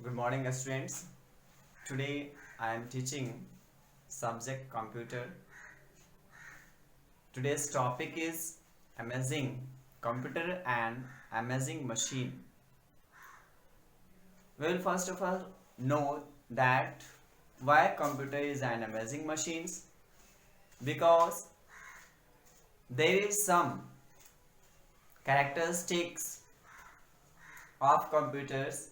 Good morning, students. Today I am teaching subject computer. Today's topic is amazing computer and amazing machine. We will first of all know that why computer is an amazing machines, because there is some characteristics of computers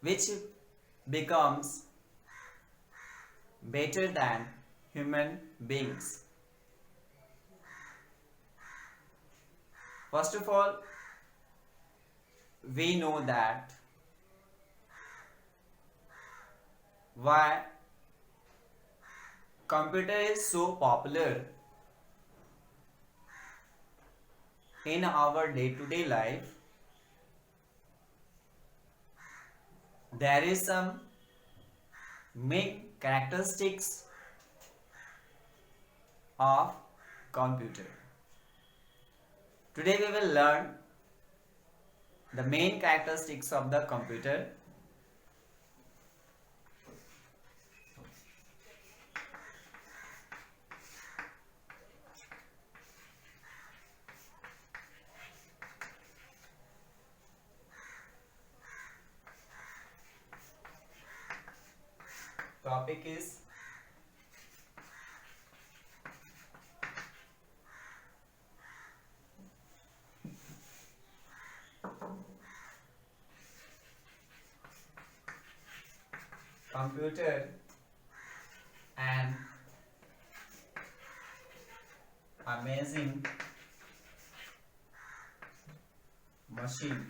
which becomes better than human beings. First of all, we know that why computer is so popular in our day-to-day life. There is some main characteristics of computer. Today we will learn the main characteristics of the computer. Topic is computer and amazing machine.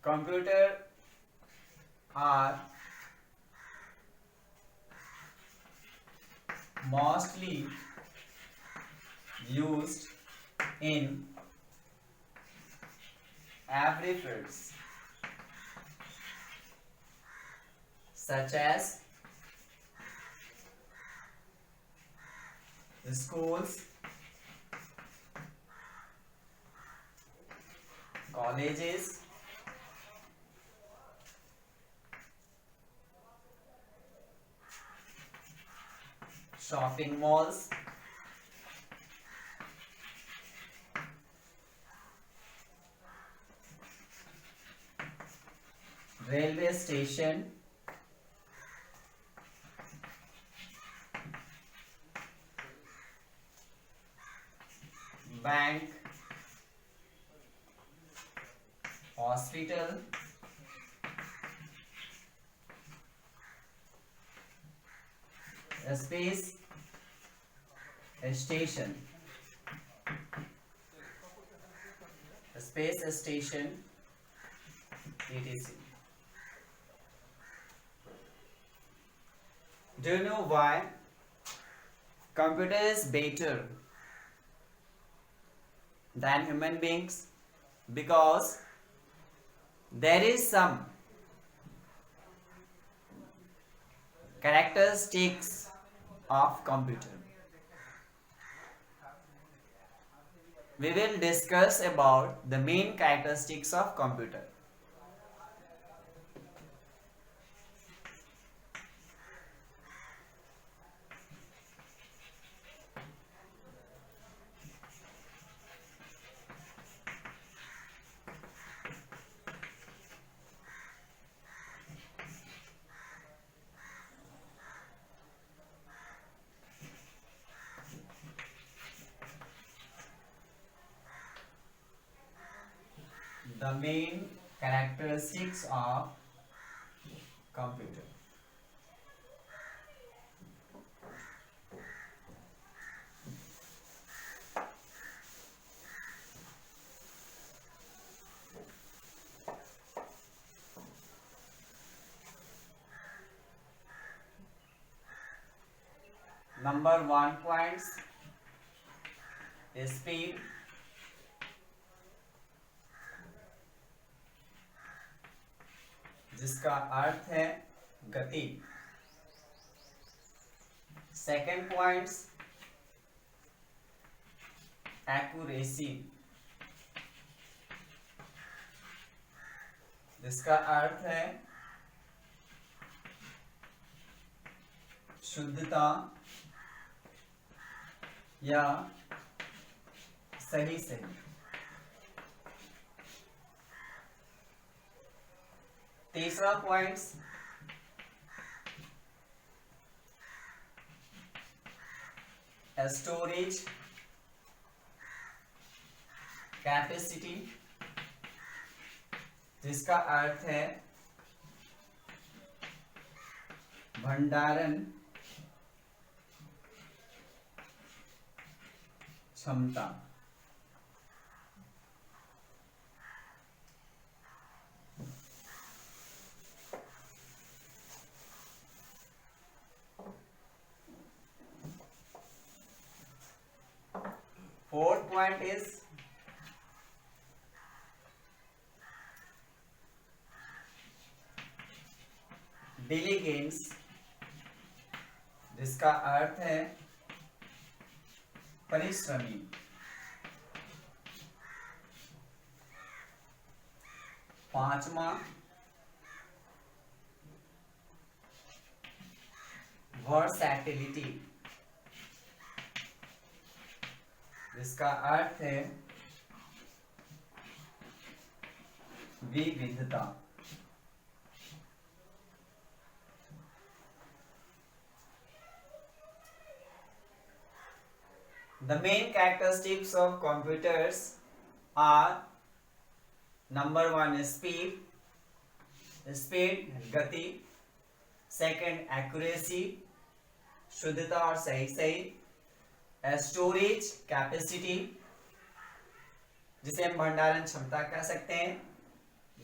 Computer are mostly used in every fields such as schools, colleges, shopping malls, railway station, bank, hospital, space station, space station, etc. Do you know why computer is better than human beings? Because there is some characteristics of computer. We will discuss about the main characteristics of computer. The main characteristics of computer. Number 1 points is speed. जिसका अर्थ है गति। Second points accuracy, जिसका अर्थ है शुद्धता या सही सही। तीसरा पॉइंट्स स्टोरेज कैपेसिटी, जिसका अर्थ है भंडारण क्षमता। फोर्थ पॉइंट इज डिलीगेंस, जिसका अर्थ है परिश्रमी। पांचवा वर्सैटिलिटी, जिसका अर्थ है विविधता। The main characteristics of computers are number one is speed गति, second accuracy शुद्धता और सही सही, स्टोरेज कैपेसिटी जिसे हम भंडारण क्षमता कह सकते हैं,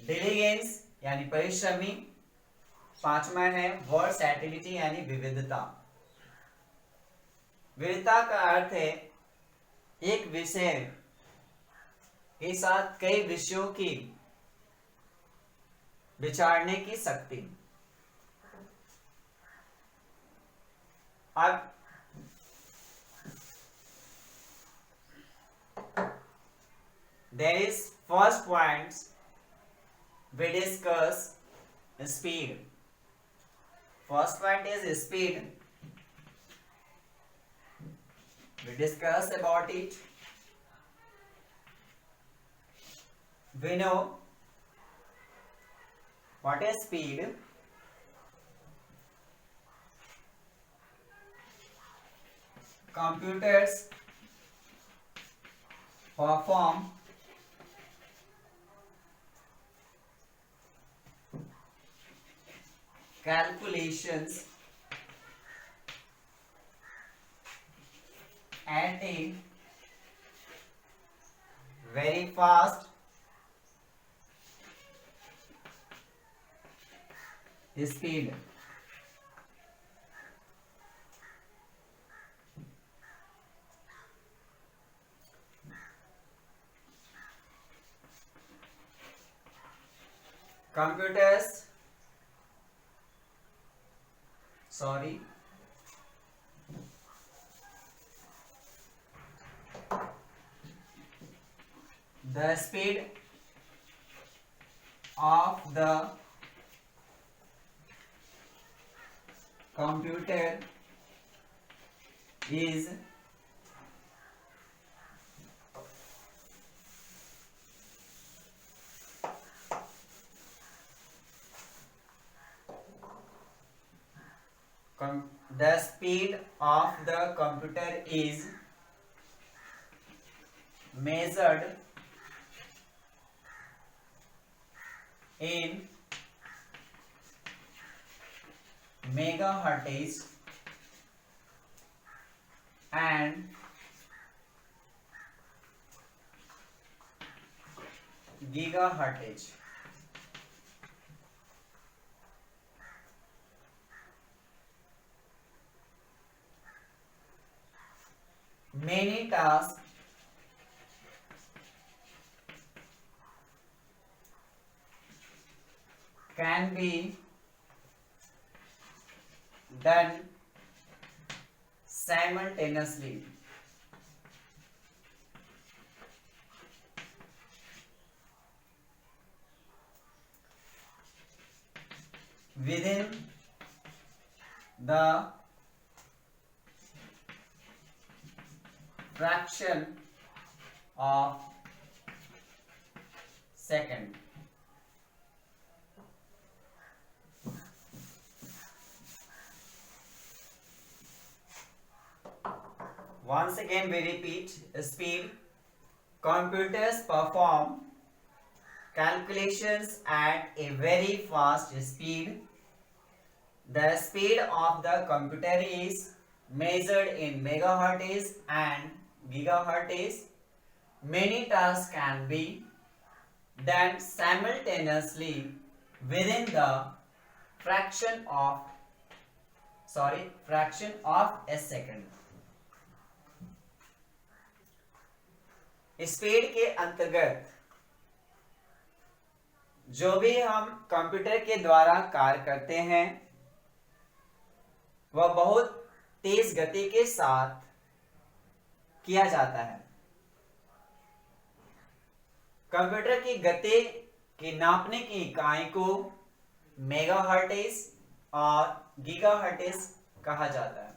डिलीगेंस यानी परिश्रमी, पांचवा है वर्सैटिलिटी यानी विविधता। विविधता का अर्थ है एक विषय के साथ कई विषयों की विचारने की शक्ति। अब there is first points we discuss speed. First point is speed. We discuss about it. We know what is speed. Computers perform calculations at a very fast speed. Computers, sorry, the speed of the computer is the speed of the computer is measured in megahertz and gigahertz. Many tasks can be done simultaneously within the fraction of second. Once again we repeat speed. Computers perform calculations at a very fast speed. The speed of the computer is measured in megahertz and gigahertz. Many tasks can be done simultaneously within the fraction of a second. Speed के अंतर्गत जो भी हम computer के द्वारा कार्य करते हैं वह बहुत तेज गति के साथ किया जाता है। कंप्यूटर की गति की नापने की इकाई को मेगाहर्ट्ज और गीगाहर्ट्ज कहा जाता है।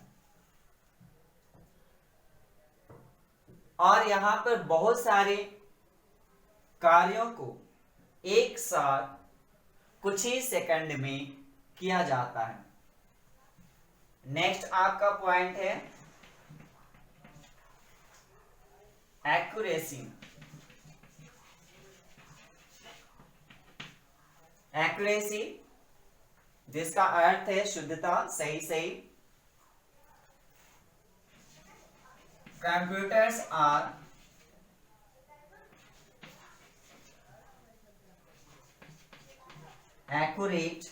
और यहां पर बहुत सारे कार्यों को एक साथ कुछ ही सेकंड में किया जाता है। नेक्स्ट आपका पॉइंट है एक्यूरेसी। एक्यूरेसी जिसका अर्थ है शुद्धता, सही सही। Computers are accurate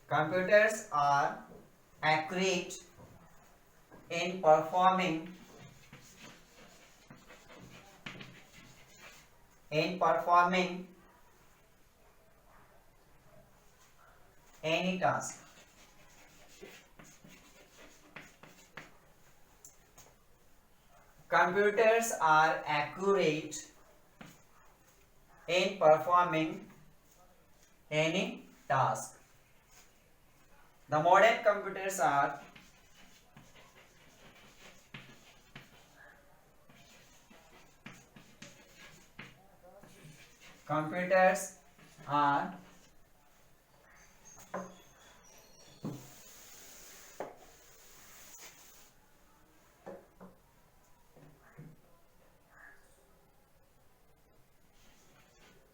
computers are accurate in performing any task. Computers are accurate in performing any task. The modern computers are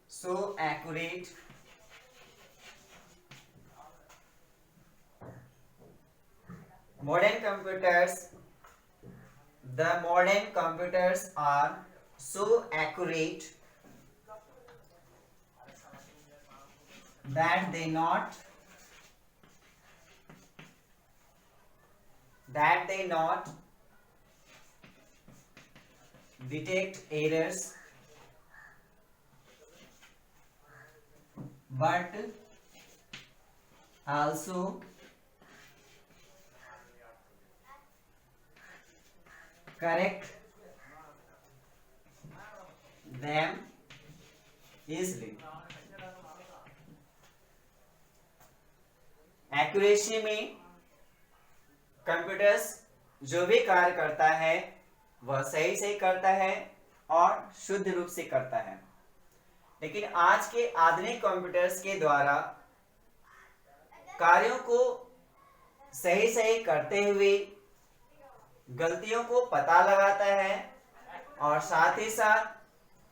so accurate the modern computers are so accurate that they not detect errors but also correct them easily. Accuracy में computers जो भी कार्य करता है वह सही से करता है और शुद्ध रूप से करता है। लेकिन आज के आधुनिक कंप्यूटर्स के द्वारा कार्यों को सही करते हुए गलतियों को पता लगाता है और साथ ही साथ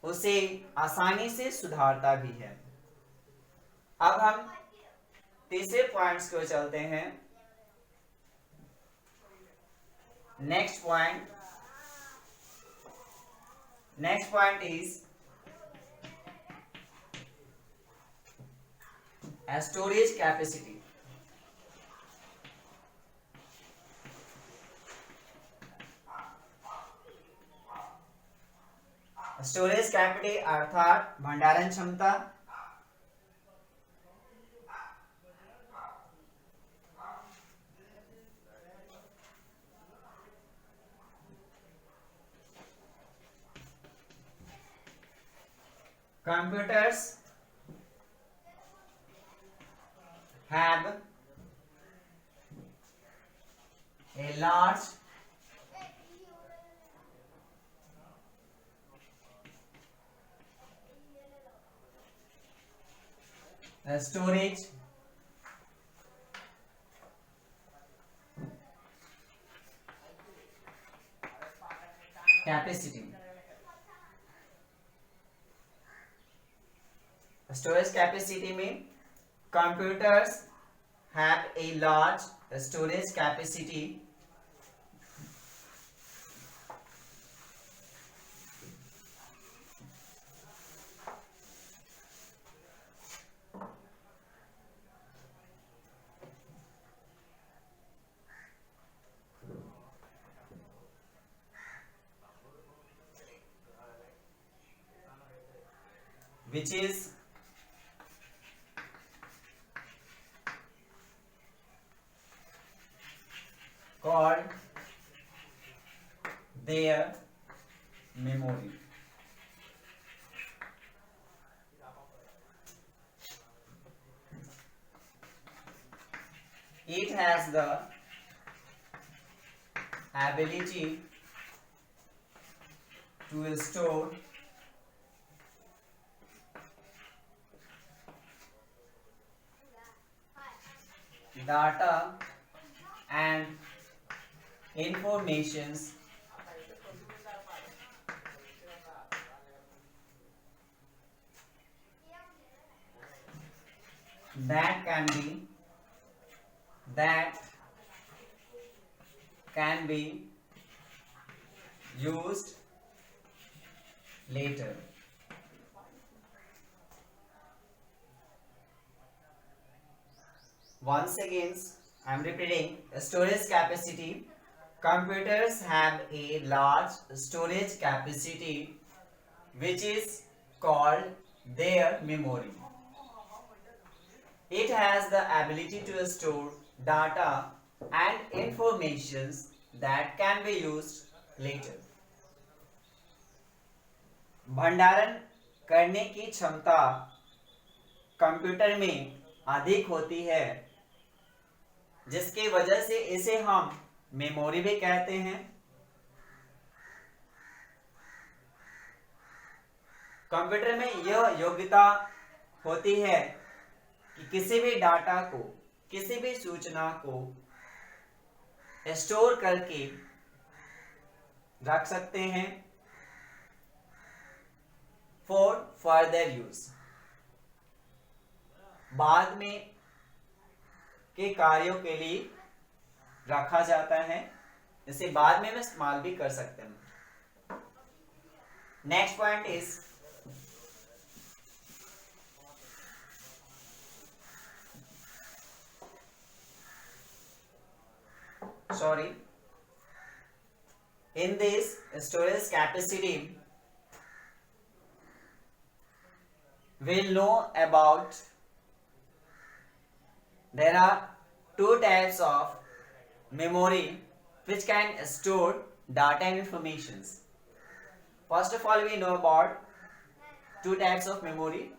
उसे आसानी से सुधारता भी है। अब हम तीसरे पॉइंट्स को चलते हैं। Next point is storage capacity. Storage capacity अर्थात भंडारण क्षमता। Computers have a large storage capacity। Storage capacity में computers have a large storage capacity which is called their memory। It has the ability to store data and informations that can be used later। Once again, I am repeating storage capacity. Computers have a large storage capacity which is called their memory। It has the ability to store data and informations that can be used later। भंडारण करने की क्षमता computer में अधिक होती है जिसकी वजह से इसे हम मेमोरी भी कहते हैं। कंप्यूटर में यह योग्यता होती है कि किसी भी डाटा को, किसी भी सूचना को स्टोर करके रख सकते हैं फॉर फर्दर यूज। बाद में के कार्यों के लिए रखा जाता है, इसे बाद में इस्तेमाल भी कर सकते हैं। Next point is in this storage capacity we'll know about there are two types of memory which can store data and informations। First of all, we know about two types of memory।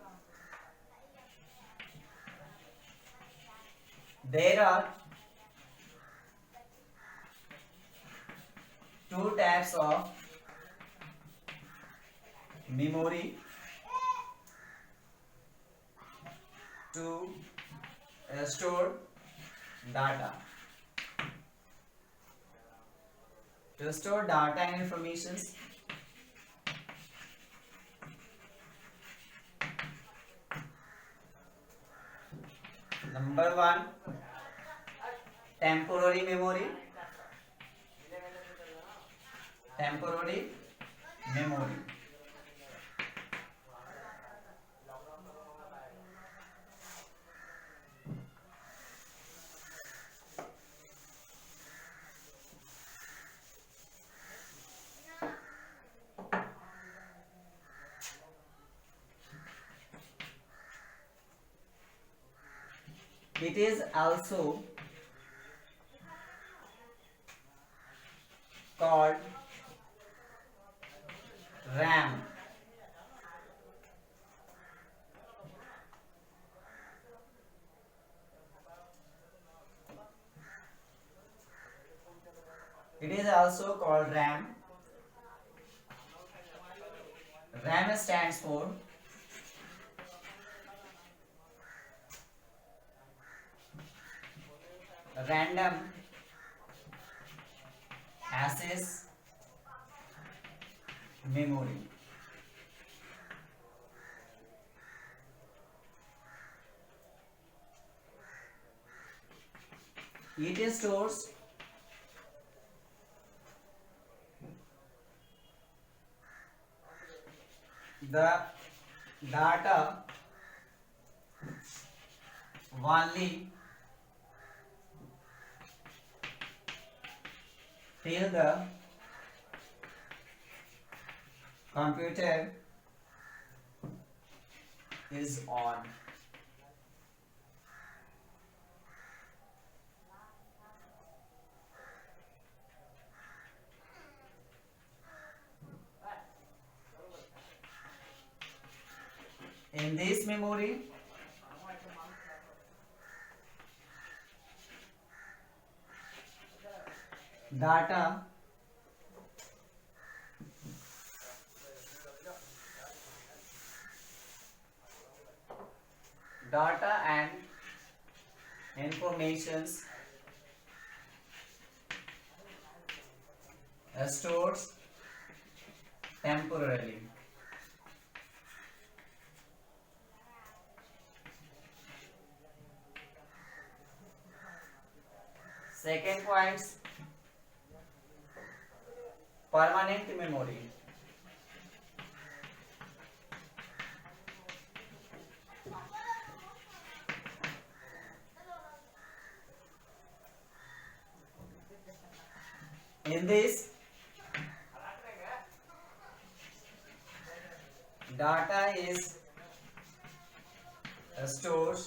There are two types of memory to store data। To store data and informations, number one, temporary memory। temporary memory It is also called RAM. It is also called RAM. RAM stands for Random Access Memory. It stores the data only till the computer is on. In this memory, data and informations stored temporarily. Second point, permanent memory. In this, data is stored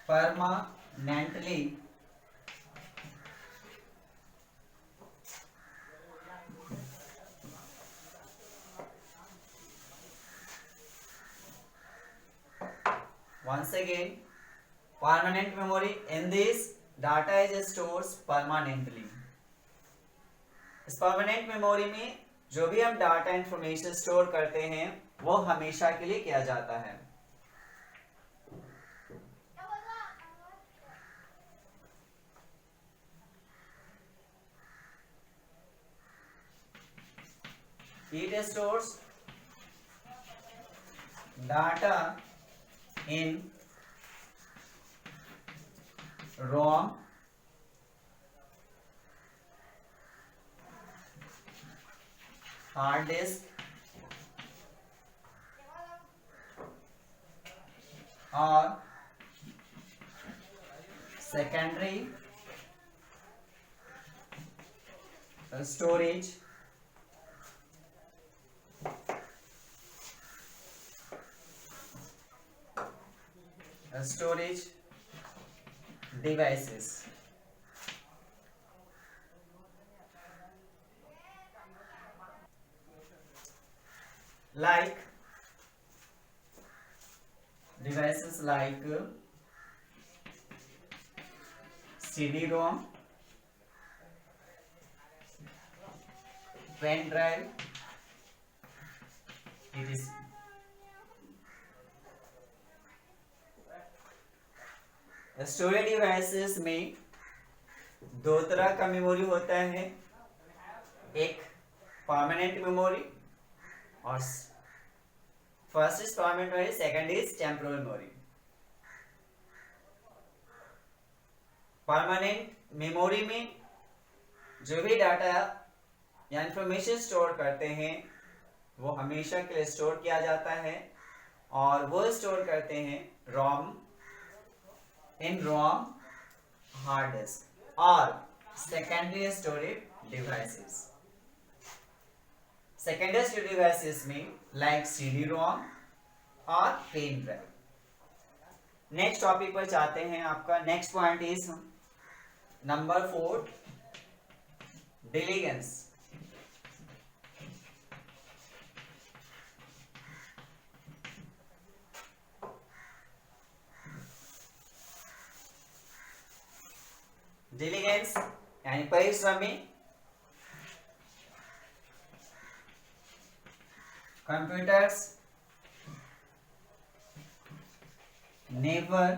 permanently once again, permanent memory. In this, data is stored permanently. इस permanent memory में जो भी हम data information store करते हैं वो हमेशा के लिए किया जाता है. It stores data in ROM, hard disk, or secondary storage devices. Like devices like CD-ROM, pen drive, etc. Storage devices में दो तरह का मेमोरी होता है, एक परमानेंट मेमोरी और first is permanent memory, second is temporal memory. Permanent memory में जो भी डाटा या इंफॉर्मेशन स्टोर करते हैं वो हमेशा के लिए स्टोर किया जाता है और वो स्टोर करते हैं रोम in ROM, hard disk, or secondary storage devices. Secondary storage devices mean like CD-ROM or pen drive. Next topic पर जाते हैं। आपका नेक्स्ट पॉइंट इज नंबर 4, डिलीगेंस। डिलीगेंस यानी परिश्रमी। Computers never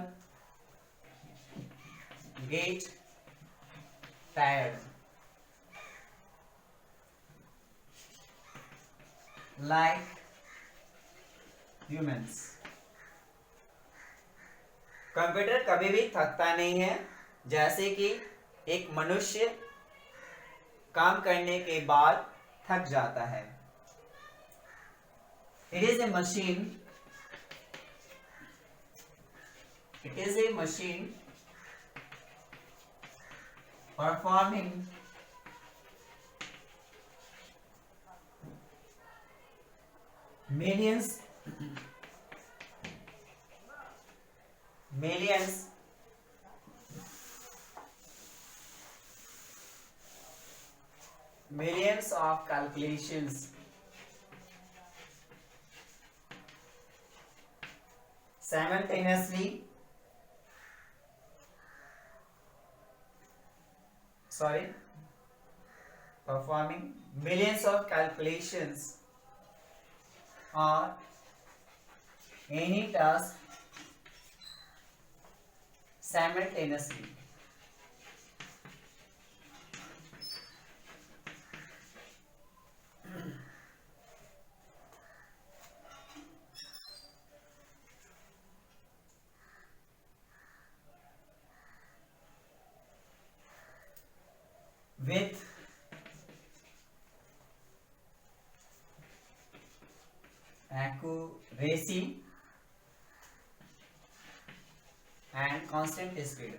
get tired like humans. Computer कभी भी थकता नहीं है, जैसे कि एक मनुष्य काम करने के बाद थक जाता है। It is a machine, it is a machine performing millions of calculations simultaneously, performing millions of calculations or any task simultaneously. With accuracy and constant speed.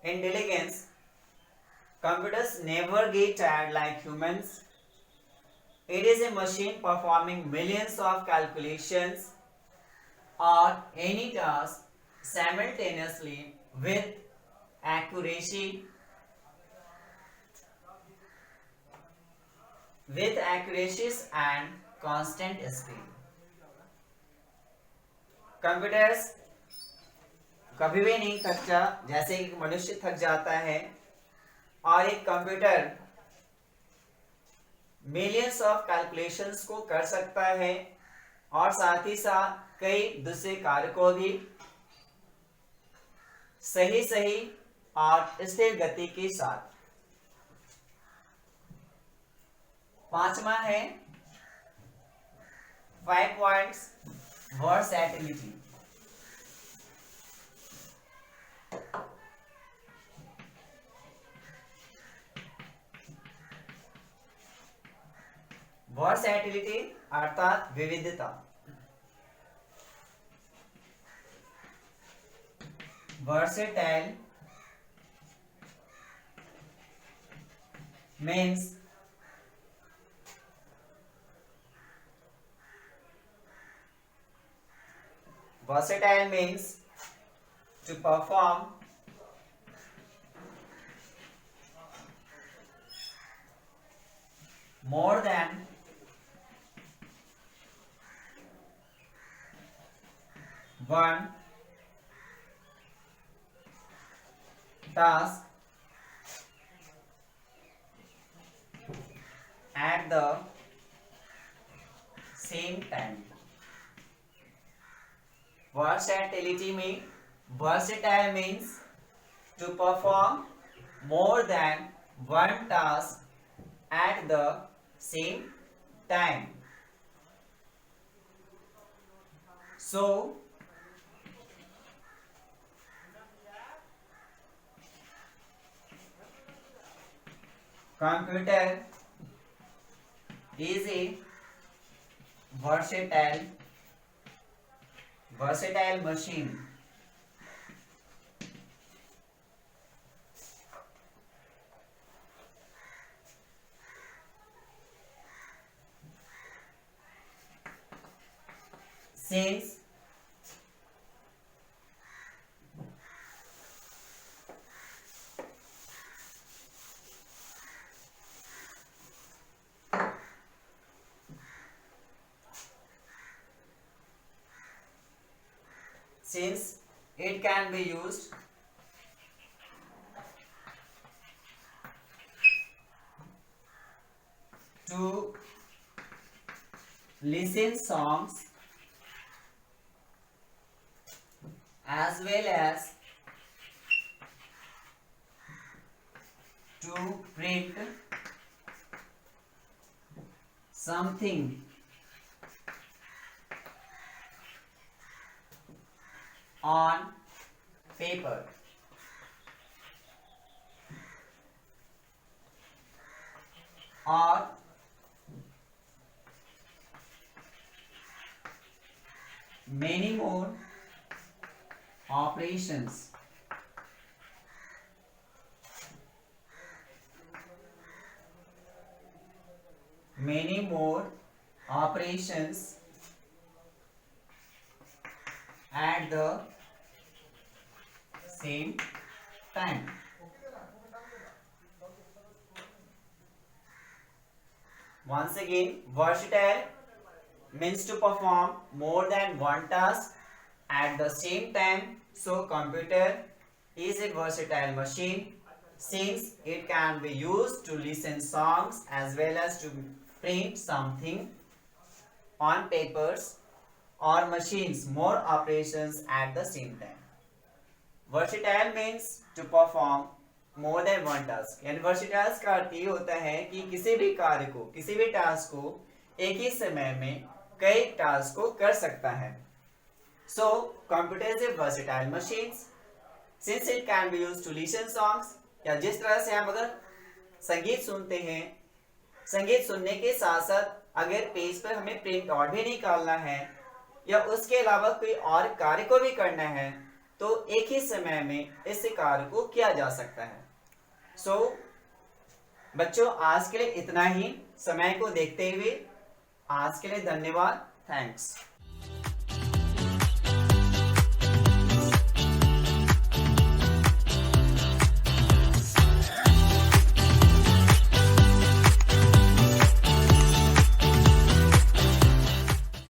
In diligence, computers never get tired like humans. It is a machine performing millions of calculations or any task simultaneously with accuracy and constant speed. Computers कभी भी नहीं थकता, जैसे एक मनुष्य थक जाता है, और एक कंप्यूटर मिलियंस ऑफ कैलकुलेशंस को कर सकता है और साथ ही साथ कई दूसरे कार्य को भी सही और स्थिर गति के साथ। पांचवा है 5 पॉइंट्स वर्सैटिलिटी। वर्सैटिलिटी अर्थात विविधता। versatile means to perform more than one task at the same time. Versatility means versatile means to perform more than one task at the same time. So computer is a versatile machine. since it can be used to listen songs as well as to print something on paper. Or many more operations. Many more operations at the same time. Once again, versatile means to perform more than one task at the same time. So computer is a versatile machine since it can be used to listen songs as well as to print something on papers or machines more operations at the same time. Versatile means to perform more than one task. यानी versatile का अर्थ ये होता है कि किसी भी कार्य को, किसी भी टास्क को एक ही समय में कई टास्क को कर सकता है. So computer is a versatile machine since it can be used to listen songs. या जिस तरह से हम अगर संगीत सुनते हैं, संगीत सुनने के साथ साथ अगर पेज पर हमें प्रिंट आउट भी निकालना है या उसके अलावा कोई और कार्य को भी करना है तो एक ही समय में इस कार्य को किया जा सकता है. सो बच्चों, आज के लिए इतना ही. समय को देखते हुए आज के लिए धन्यवाद. थैंक्स.